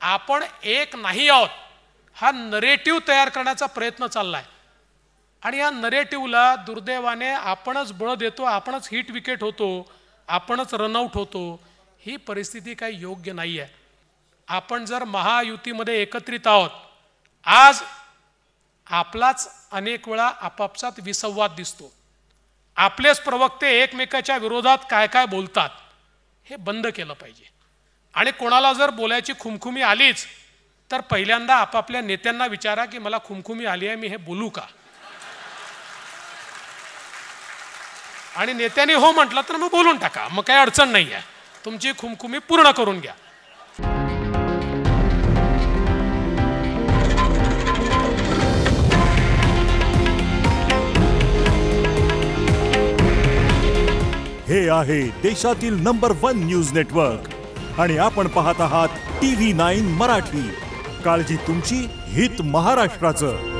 आपण एक नाही आहोत हा नरेटिव्ह तयार करण्याचा प्रयत्न चाललाय आणि या नरेटिव्हला दुर्दैवाने आपणच बळ देतो, आपणच हिट विकेट होतो, आपणच रनआउट होतो. ही परिस्थिती काही योग्य नाही आहे. आपण जर महायुतीमध्ये एकत्रित आहोत, आज आपलाच अनेक वेळा आपापसात विसंवाद दिसतो. आपलेच प्रवक्ते एकमेकाच्या विरोधात काय काय बोलतात हे बंद केलं पाहिजे. आणि कोणाला जर बोलायची खुमखुमी आलीच तर पहिल्यांदा आपापल्या नेत्यांना विचारा की मला खुमखुमी आली आहे, मी हे बोलू का? आणि नेत्यांनी हो म्हटलं तर मग बोलून टाका, मग काही अडचण नाही आहे. तुमची खुमखुमी पूर्ण करून घ्या. हे आहे देशातील नंबर 1 न्यूज नेटवर्क आणि आपण पाहत आहात TV9 मराठी. काळजी तुमची, हित महाराष्ट्राचं.